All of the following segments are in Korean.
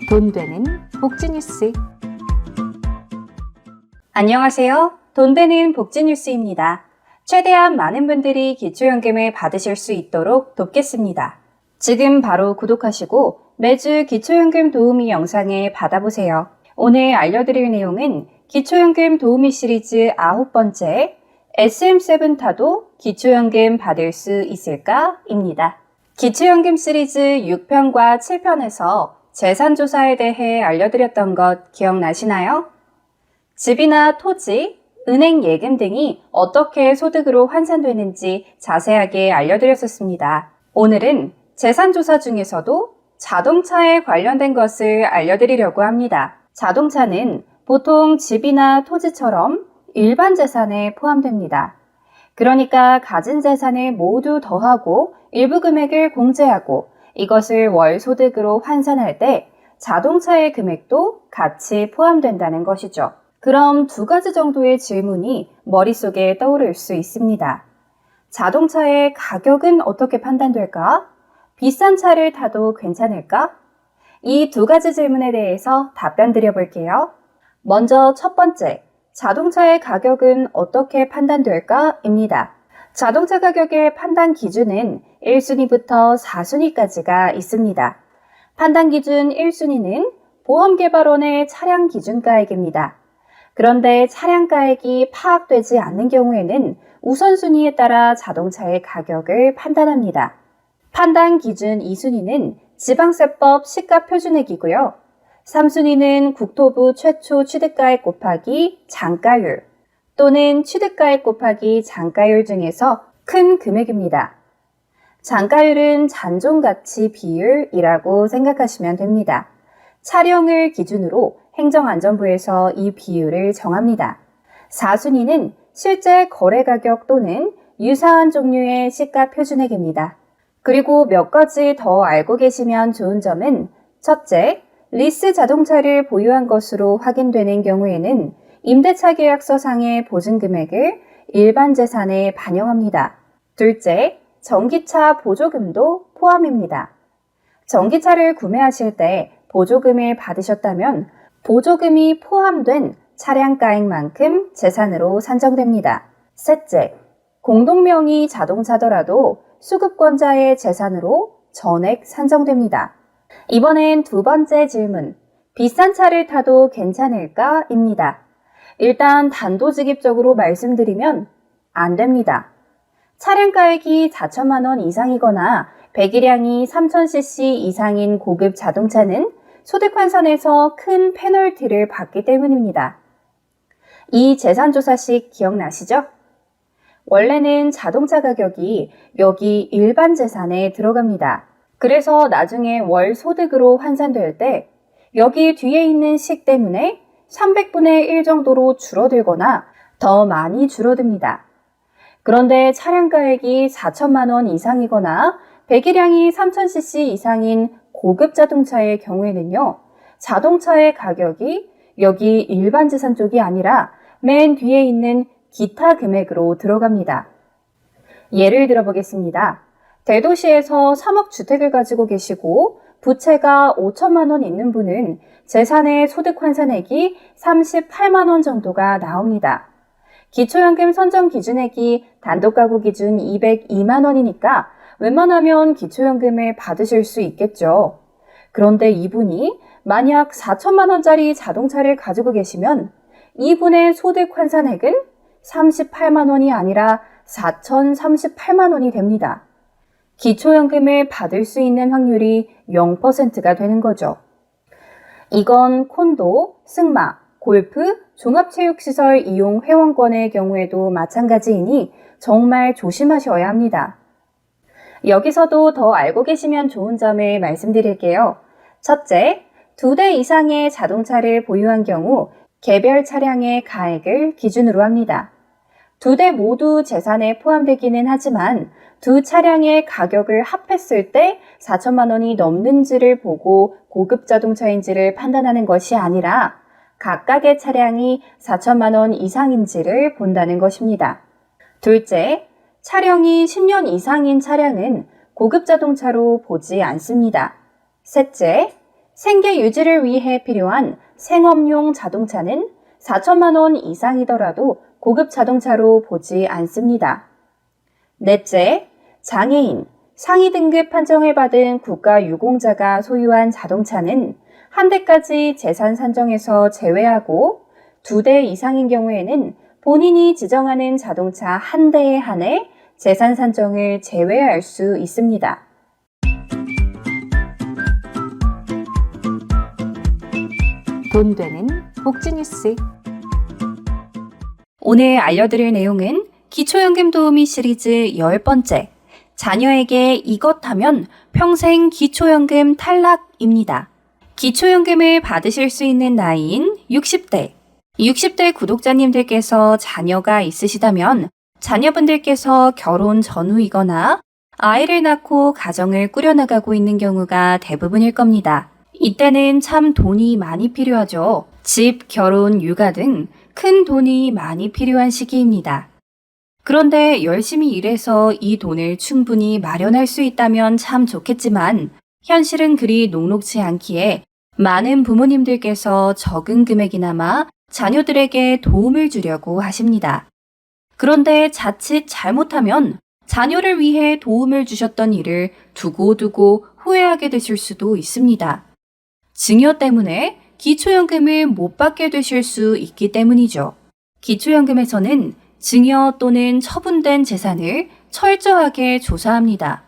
돈 되는 복지뉴스. 안녕하세요. 돈 되는 복지뉴스입니다. 최대한 많은 분들이 기초연금을 받으실 수 있도록 돕겠습니다. 지금 바로 구독하시고 매주 기초연금 도우미 영상을 받아보세요. 오늘 알려드릴 내용은 기초연금 도우미 시리즈 9번째 SM7 타도 기초연금 받을 수 있을까? 입니다. 기초연금 시리즈 6편과 7편에서 재산조사에 대해 알려드렸던 것 기억나시나요? 집이나 토지, 은행 예금 등이 어떻게 소득으로 환산되는지 자세하게 알려드렸었습니다. 오늘은 재산조사 중에서도 자동차에 관련된 것을 알려드리려고 합니다. 자동차는 보통 집이나 토지처럼 일반 재산에 포함됩니다. 그러니까 가진 재산을 모두 더하고 일부 금액을 공제하고 이것을 월 소득으로 환산할 때 자동차의 금액도 같이 포함된다는 것이죠. 그럼 두 가지 정도의 질문이 머릿속에 떠오를 수 있습니다. 자동차의 가격은 어떻게 판단될까? 비싼 차를 타도 괜찮을까? 이 두 가지 질문에 대해서 답변 드려볼게요. 먼저 첫 번째, 자동차의 가격은 어떻게 판단될까? 입니다. 자동차 가격의 판단 기준은 1순위부터 4순위까지가 있습니다. 판단 기준 1순위는 보험개발원의 차량 기준가액입니다. 그런데 차량가액이 파악되지 않는 경우에는 우선순위에 따라 자동차의 가격을 판단합니다. 판단 기준 2순위는 지방세법 시가표준액이고요. 3순위는 국토부 최초 취득가액 곱하기 장가율 또는 취득가액 곱하기 장가율 중에서 큰 금액입니다. 장가율은 잔존가치 비율이라고 생각하시면 됩니다. 차량을 기준으로 행정안전부에서 이 비율을 정합니다. 4순위는 실제 거래가격 또는 유사한 종류의 시가표준액입니다. 그리고 몇 가지 더 알고 계시면 좋은 점은 첫째, 리스 자동차를 보유한 것으로 확인되는 경우에는 임대차 계약서상의 보증금액을 일반 재산에 반영합니다. 둘째, 전기차 보조금도 포함입니다. 전기차를 구매하실 때 보조금을 받으셨다면 보조금이 포함된 차량가액만큼 재산으로 산정됩니다. 셋째, 공동명의 자동차더라도 수급권자의 재산으로 전액 산정됩니다. 이번엔 두 번째 질문, 비싼 차를 타도 괜찮을까? 입니다. 일단 단도직입적으로 말씀드리면 안 됩니다. 차량가액이 4천만 원 이상이거나 배기량이 3000cc 이상인 고급 자동차는 소득환산에서 큰 페널티를 받기 때문입니다. 이 재산조사식 기억나시죠? 원래는 자동차 가격이 여기 일반 재산에 들어갑니다. 그래서 나중에 월 소득으로 환산될 때 여기 뒤에 있는 식 때문에 300분의 1 정도로 줄어들거나 더 많이 줄어듭니다. 그런데 차량가액이 4천만 원 이상이거나 배기량이 3000cc 이상인 고급 자동차의 경우에는요, 자동차의 가격이 여기 일반 재산 쪽이 아니라 맨 뒤에 있는 기타 금액으로 들어갑니다. 예를 들어보겠습니다. 대도시에서 3억 주택을 가지고 계시고 부채가 5천만 원 있는 분은 재산의 소득 환산액이 38만 원 정도가 나옵니다. 기초연금 선정 기준액이 단독가구 기준 202만 원이니까 웬만하면 기초연금을 받으실 수 있겠죠. 그런데 이분이 만약 4천만 원짜리 자동차를 가지고 계시면 이분의 소득 환산액은 38만 원이 아니라 4,038만 원이 됩니다. 기초연금을 받을 수 있는 확률이 0%가 되는 거죠. 이건 콘도, 승마, 골프, 종합체육시설 이용 회원권의 경우에도 마찬가지이니 정말 조심하셔야 합니다. 여기서도 더 알고 계시면 좋은 점을 말씀드릴게요. 첫째, 2대 이상의 자동차를 보유한 경우 개별 차량의 가액을 기준으로 합니다. 2대 모두 재산에 포함되기는 하지만 두 차량의 가격을 합했을 때 4천만 원이 넘는지를 보고 고급 자동차인지를 판단하는 것이 아니라 각각의 차량이 4천만 원 이상인지를 본다는 것입니다. 둘째, 차량이 10년 이상인 차량은 고급 자동차로 보지 않습니다. 셋째, 생계 유지를 위해 필요한 생업용 자동차는 4천만 원 이상이더라도 고급 자동차로 보지 않습니다. 넷째, 장애인, 상위 등급 판정을 받은 국가 유공자가 소유한 자동차는 한 대까지 재산 산정에서 제외하고 2대 이상인 경우에는 본인이 지정하는 자동차 한 대에 한해 재산 산정을 제외할 수 있습니다. 돈 되는 복지 뉴스. 오늘 알려드릴 내용은 기초연금 도우미 시리즈 10번째, 자녀에게 이것 하면 평생 기초연금 탈락입니다. 기초연금을 받으실 수 있는 나이인 60대. 60대 구독자님들께서 자녀가 있으시다면 자녀분들께서 결혼 전후이거나 아이를 낳고 가정을 꾸려나가고 있는 경우가 대부분일 겁니다. 이때는 참 돈이 많이 필요하죠. 집, 결혼, 육아 등 큰 돈이 많이 필요한 시기입니다. 그런데 열심히 일해서 이 돈을 충분히 마련할 수 있다면 참 좋겠지만 현실은 그리 녹록지 않기에 많은 부모님들께서 적은 금액이나마 자녀들에게 도움을 주려고 하십니다. 그런데 자칫 잘못하면 자녀를 위해 도움을 주셨던 일을 두고두고 후회하게 되실 수도 있습니다. 증여 때문에 기초연금을 못 받게 되실 수 있기 때문이죠. 기초연금에서는 증여 또는 처분된 재산을 철저하게 조사합니다.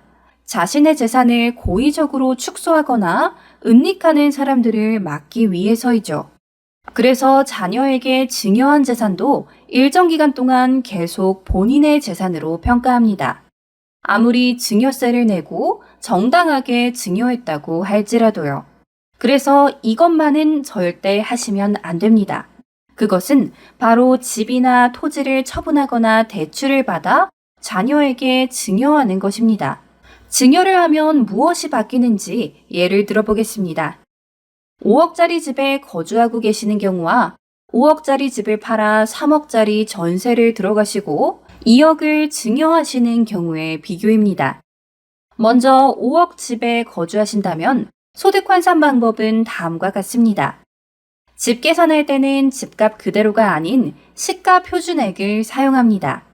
자신의 재산을 고의적으로 축소하거나 은닉하는 사람들을 막기 위해서이죠. 그래서 자녀에게 증여한 재산도 일정 기간 동안 계속 본인의 재산으로 평가합니다. 아무리 증여세를 내고 정당하게 증여했다고 할지라도요. 그래서 이것만은 절대 하시면 안 됩니다. 그것은 바로 집이나 토지를 처분하거나 대출을 받아 자녀에게 증여하는 것입니다. 증여를 하면 무엇이 바뀌는지 예를 들어보겠습니다. 5억짜리 집에 거주하고 계시는 경우와 5억짜리 집을 팔아 3억짜리 전세를 들어가시고 2억을 증여하시는 경우의 비교입니다. 먼저 5억 집에 거주하신다면 소득 환산 방법은 다음과 같습니다. 집 계산할 때는 집값 그대로가 아닌 시가 표준액을 사용합니다.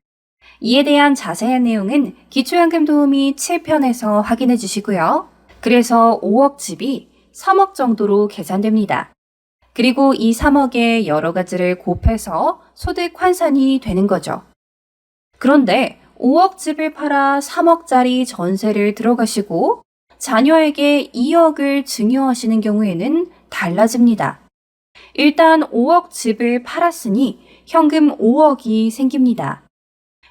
이에 대한 자세한 내용은 기초연금 도우미 7편에서 확인해 주시고요. 그래서 5억 집이 3억 정도로 계산됩니다. 그리고 이 3억에 여러 가지를 곱해서 소득 환산이 되는 거죠. 그런데 5억 집을 팔아 3억짜리 전세를 들어가시고 자녀에게 2억을 증여하시는 경우에는 달라집니다. 일단 5억 집을 팔았으니 현금 5억이 생깁니다.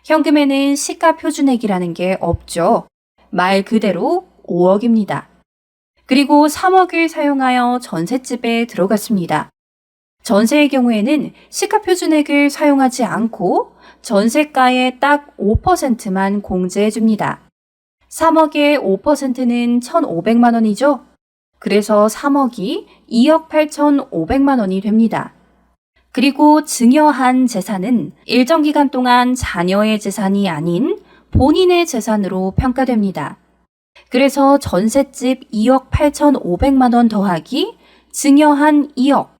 현금에는 시가 표준액이라는 게 없죠. 말 그대로 5억입니다. 그리고 3억을 사용하여 전셋집에 들어갔습니다. 전세의 경우에는 시가 표준액을 사용하지 않고 전세가의 딱 5%만 공제해 줍니다. 3억의 5%는 1,500만 원이죠. 그래서 3억이 2억 8,500만 원이 됩니다. 그리고 증여한 재산은 일정 기간 동안 자녀의 재산이 아닌 본인의 재산으로 평가됩니다. 그래서 전셋집 2억 8,500만 원 더하기 증여한 2억,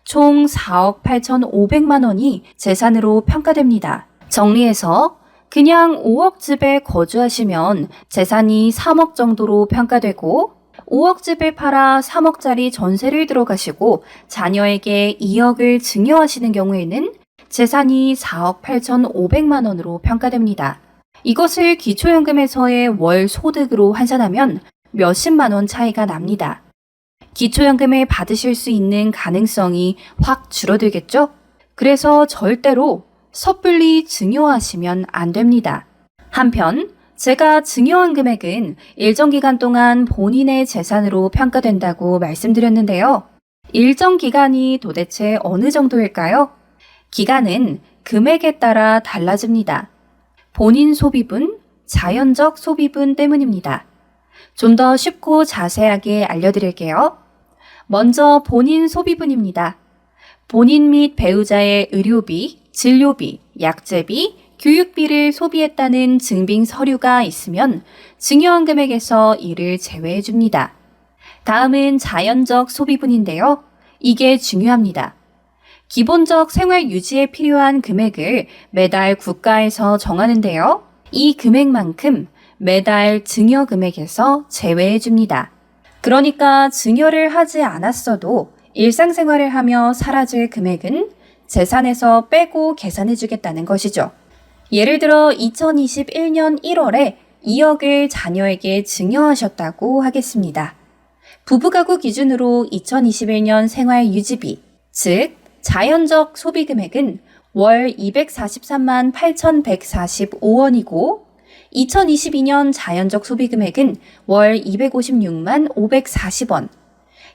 총 4억 8,500만 원이 재산으로 평가됩니다. 정리해서 그냥 5억 집에 거주하시면 재산이 3억 정도로 평가되고 5억 집을 팔아 3억짜리 전세를 들어가시고 자녀에게 2억을 증여하시는 경우에는 재산이 4억 8,500만 원으로 평가됩니다. 이것을 기초연금에서의 월 소득으로 환산하면 몇십만 원 차이가 납니다. 기초연금을 받으실 수 있는 가능성이 확 줄어들겠죠? 그래서 절대로 섣불리 증여하시면 안 됩니다. 한편 제가 증여한 금액은 일정 기간 동안 본인의 재산으로 평가된다고 말씀드렸는데요. 일정 기간이 도대체 어느 정도일까요? 기간은 금액에 따라 달라집니다. 본인 소비분, 자연적 소비분 때문입니다. 좀 더 쉽고 자세하게 알려드릴게요. 먼저 본인 소비분입니다. 본인 및 배우자의 의료비, 진료비, 약제비, 교육비를 소비했다는 증빙 서류가 있으면 증여한 금액에서 이를 제외해 줍니다. 다음은 자연적 소비분인데요. 이게 중요합니다. 기본적 생활 유지에 필요한 금액을 매달 국가에서 정하는데요. 이 금액만큼 매달 증여 금액에서 제외해 줍니다. 그러니까 증여를 하지 않았어도 일상생활을 하며 사라질 금액은 재산에서 빼고 계산해 주겠다는 것이죠. 예를 들어 2021년 1월에 2억을 자녀에게 증여하셨다고 하겠습니다. 부부가구 기준으로 2021년 생활유지비, 즉 자연적 소비금액은 월 243만 8,145원이고 2022년 자연적 소비금액은 월 256만 540원,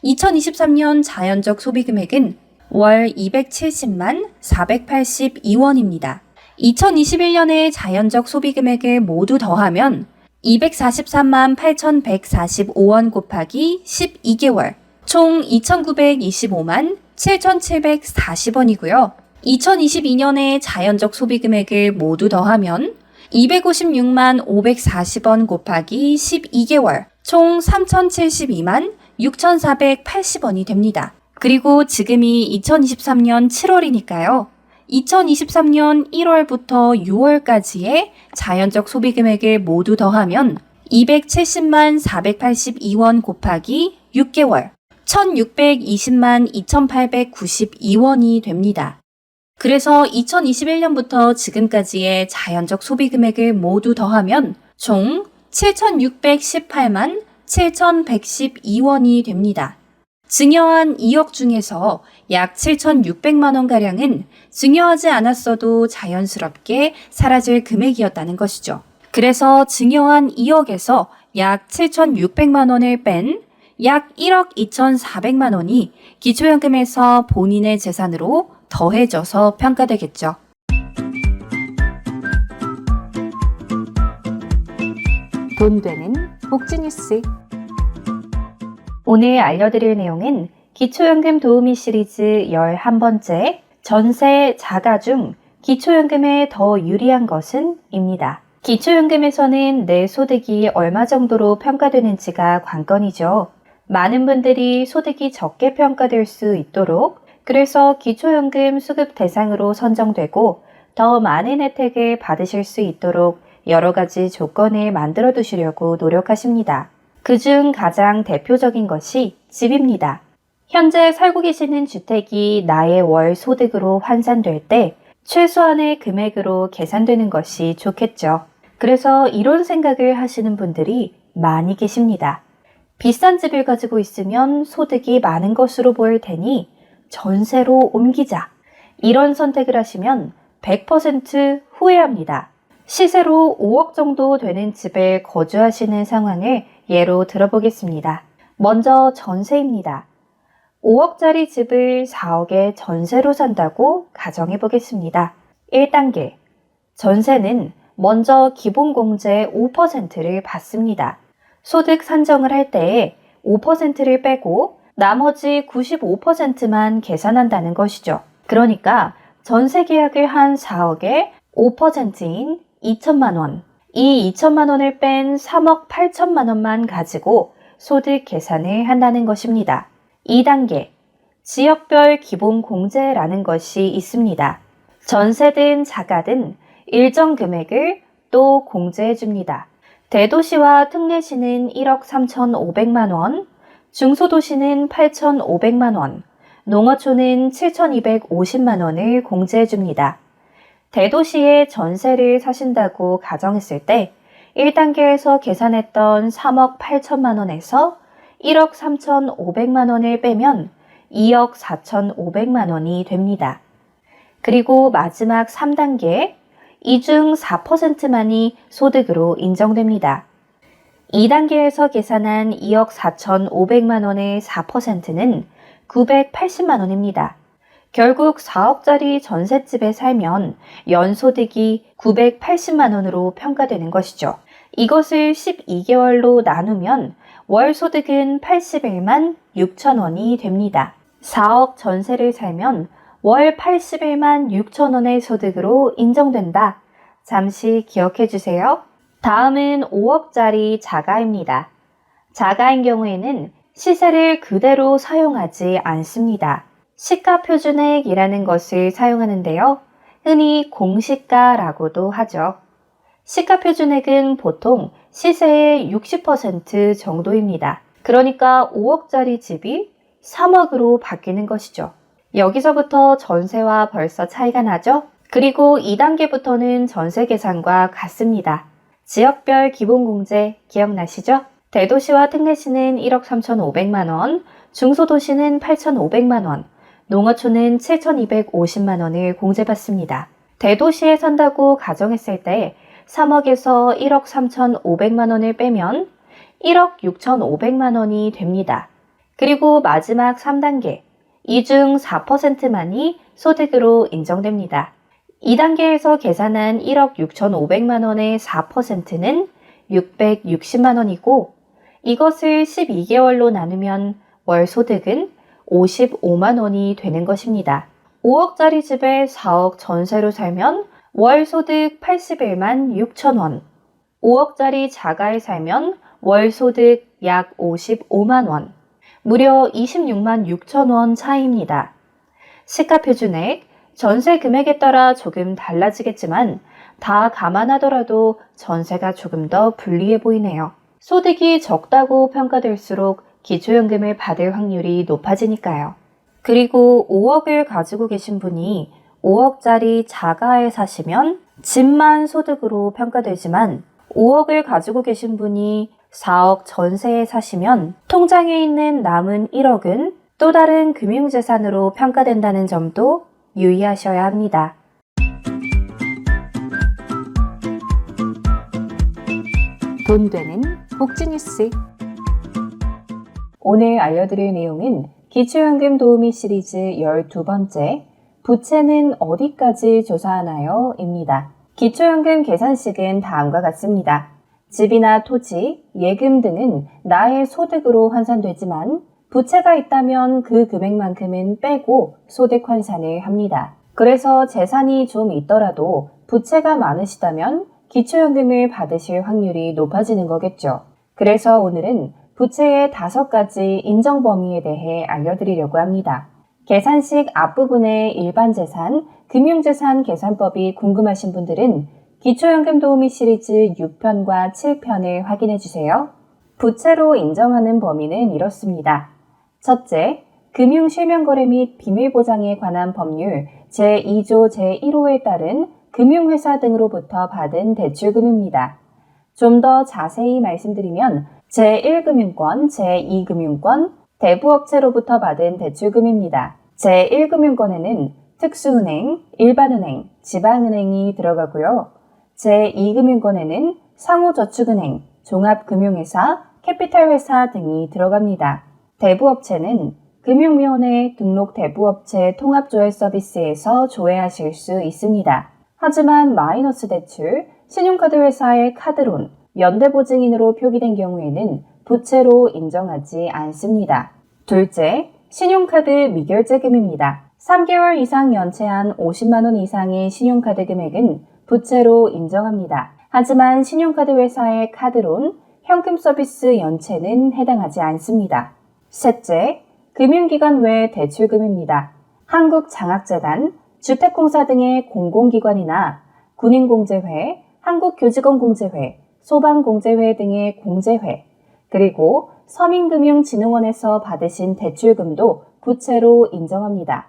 2023년 자연적 소비금액은 월 270만 482원입니다. 2021년의 자연적 소비금액을 모두 더하면 243만 8,145원 곱하기 12개월, 총 2,925만 7,740원이고요. 2022년의 자연적 소비금액을 모두 더하면 256만 540원 곱하기 12개월, 총 3,072만 6,480원이 됩니다. 그리고 지금이 2023년 7월이니까요. 2023년 1월부터 6월까지의 자연적 소비금액을 모두 더하면 270만 482원 곱하기 6개월, 1620만 2892원이 됩니다. 그래서 2021년부터 지금까지의 자연적 소비금액을 모두 더하면 총 7618만 7112원이 됩니다. 증여한 2억 중에서 약 7,600만 원가량은 증여하지 않았어도 자연스럽게 사라질 금액이었다는 것이죠. 그래서 증여한 2억에서 약 7,600만 원을 뺀 약 1억 2,400만 원이 기초연금에서 본인의 재산으로 더해져서 평가되겠죠. 돈 되는 복지뉴스. 오늘 알려드릴 내용은 기초연금 도우미 시리즈 11번째 전세 자가 중 기초연금에 더 유리한 것은? 입니다. 기초연금에서는 내 소득이 얼마 정도로 평가되는지가 관건이죠. 많은 분들이 소득이 적게 평가될 수 있도록 그래서 기초연금 수급 대상으로 선정되고 더 많은 혜택을 받으실 수 있도록 여러 가지 조건을 만들어 두시려고 노력하십니다. 그중 가장 대표적인 것이 집입니다. 현재 살고 계시는 주택이 나의 월 소득으로 환산될 때 최소한의 금액으로 계산되는 것이 좋겠죠. 그래서 이런 생각을 하시는 분들이 많이 계십니다. 비싼 집을 가지고 있으면 소득이 많은 것으로 보일 테니 전세로 옮기자. 이런 선택을 하시면 100% 후회합니다. 시세로 5억 정도 되는 집에 거주하시는 상황을 예로 들어보겠습니다. 먼저 전세입니다. 5억짜리 집을 4억에 전세로 산다고 가정해 보겠습니다. 1단계. 전세는 먼저 기본공제 5%를 받습니다. 소득 산정을 할 때에 5%를 빼고 나머지 95%만 계산한다는 것이죠. 그러니까 전세 계약을 한 4억에 5%인 2천만 원. 이 2천만 원을 뺀 3억 8천만 원만 가지고 소득 계산을 한다는 것입니다. 2단계. 지역별 기본공제라는 것이 있습니다. 전세든 자가든 일정 금액을 또 공제해 줍니다. 대도시와 특례시는 1억 3,500만 원, 중소도시는 8,500만 원, 농어촌은 7,250만 원을 공제해 줍니다. 대도시에 전세를 사신다고 가정했을 때 1단계에서 계산했던 3억 8천만 원에서 1억 3,500만 원을 빼면 2억 4,500만 원이 됩니다. 그리고 마지막 3단계, 이 중 4%만이 소득으로 인정됩니다. 2단계에서 계산한 2억 4,500만 원의 4%는 980만 원입니다. 결국 4억짜리 전셋집에 살면 연소득이 980만 원으로 평가되는 것이죠. 이것을 12개월로 나누면 월 소득은 81만 6천 원이 됩니다. 4억 전세를 살면 월 81만 6천 원의 소득으로 인정된다. 잠시 기억해 주세요. 다음은 5억짜리 자가입니다. 자가인 경우에는 시세를 그대로 사용하지 않습니다. 시가표준액이라는 것을 사용하는데요. 흔히 공시가라고도 하죠. 시가표준액은 보통 시세의 60% 정도입니다. 그러니까 5억짜리 집이 3억으로 바뀌는 것이죠. 여기서부터 전세와 벌써 차이가 나죠? 그리고 2단계부터는 전세 계산과 같습니다. 지역별 기본공제 기억나시죠? 대도시와 특례시는 1억 3,500만 원, 중소도시는 8,500만 원, 농어촌은 7,250만 원을 공제받습니다. 대도시에 산다고 가정했을 때 3억에서 1억 3,500만 원을 빼면 1억 6,500만 원이 됩니다. 그리고 마지막 3단계, 이 중 4%만이 소득으로 인정됩니다. 2단계에서 계산한 1억 6,500만 원의 4%는 660만 원이고 이것을 12개월로 나누면 월 소득은 55만 원이 되는 것입니다. 5억짜리 집에 4억 전세로 살면 월 소득 81만 6천 원, 5억짜리 자가에 살면 월 소득 약 55만 원, 무려 26만 6천 원 차이입니다. 시가표준액, 전세 금액에 따라 조금 달라지겠지만 다 감안하더라도 전세가 조금 더 불리해 보이네요. 소득이 적다고 평가될수록 기초연금을 받을 확률이 높아지니까요. 그리고 5억을 가지고 계신 분이 5억짜리 자가에 사시면 집만 소득으로 평가되지만 5억을 가지고 계신 분이 4억 전세에 사시면 통장에 있는 남은 1억은 또 다른 금융재산으로 평가된다는 점도 유의하셔야 합니다. 돈 되는 복지뉴스. 오늘 알려드릴 내용은 기초연금 도우미 시리즈 12번째 부채는 어디까지 조사하나요? 입니다. 기초연금 계산식은 다음과 같습니다. 집이나 토지, 예금 등은 나의 소득으로 환산되지만 부채가 있다면 그 금액만큼은 빼고 소득 환산을 합니다. 그래서 재산이 좀 있더라도 부채가 많으시다면 기초연금을 받으실 확률이 높아지는 거겠죠. 그래서 오늘은 부채의 5가지 인정 범위에 대해 알려드리려고 합니다. 계산식 앞부분의 일반재산, 금융재산 계산법이 궁금하신 분들은 기초연금 도우미 시리즈 6편과 7편을 확인해주세요. 부채로 인정하는 범위는 이렇습니다. 첫째, 금융실명거래 및 비밀보장에 관한 법률 제2조 제1호에 따른 금융회사 등으로부터 받은 대출금입니다. 좀 더 자세히 말씀드리면 제1금융권, 제2금융권, 대부업체로부터 받은 대출금입니다. 제1금융권에는 특수은행, 일반은행, 지방은행이 들어가고요. 제2금융권에는 상호저축은행, 종합금융회사, 캐피탈회사 등이 들어갑니다. 대부업체는 금융위원회 등록 대부업체 통합조회 서비스에서 조회하실 수 있습니다. 하지만 마이너스 대출, 신용카드 회사의 카드론, 연대보증인으로 표기된 경우에는 부채로 인정하지 않습니다. 둘째, 신용카드 미결제금입니다. 3개월 이상 연체한 50만 원 이상의 신용카드 금액은 부채로 인정합니다. 하지만 신용카드 회사의 카드론, 현금 서비스 연체는 해당하지 않습니다. 셋째, 금융기관 외 대출금입니다. 한국장학재단, 주택공사 등의 공공기관이나 군인공제회, 한국교직원공제회, 소방공제회 등의 공제회, 그리고 서민금융진흥원에서 받으신 대출금도 부채로 인정합니다.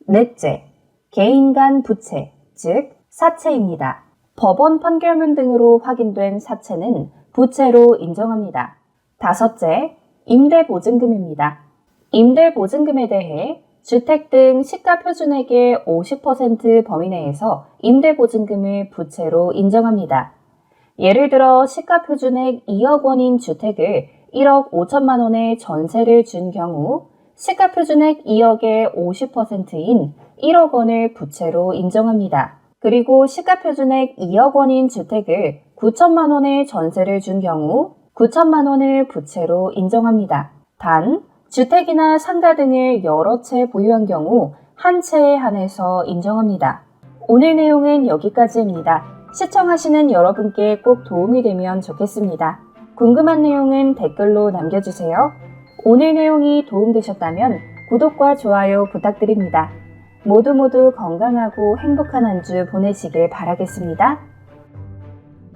넷째, 개인 간 부채, 즉 사채입니다. 법원 판결문 등으로 확인된 사채는 부채로 인정합니다. 다섯째, 임대보증금입니다. 임대보증금에 대해 주택 등 시가표준액의 50% 범위 내에서 임대보증금을 부채로 인정합니다. 예를 들어 시가표준액 2억 원인 주택을 1억 5천만 원의 전세를 준 경우 시가표준액 2억의 50%인 1억 원을 부채로 인정합니다. 그리고 시가표준액 2억 원인 주택을 9천만 원의 전세를 준 경우 9천만 원을 부채로 인정합니다. 단, 주택이나 상가 등을 여러 채 보유한 경우 한 채에 한해서 인정합니다. 오늘 내용은 여기까지입니다. 시청하시는 여러분께 꼭 도움이 되면 좋겠습니다. 궁금한 내용은 댓글로 남겨주세요. 오늘 내용이 도움되셨다면 구독과 좋아요 부탁드립니다. 모두 건강하고 행복한 한 주 보내시길 바라겠습니다.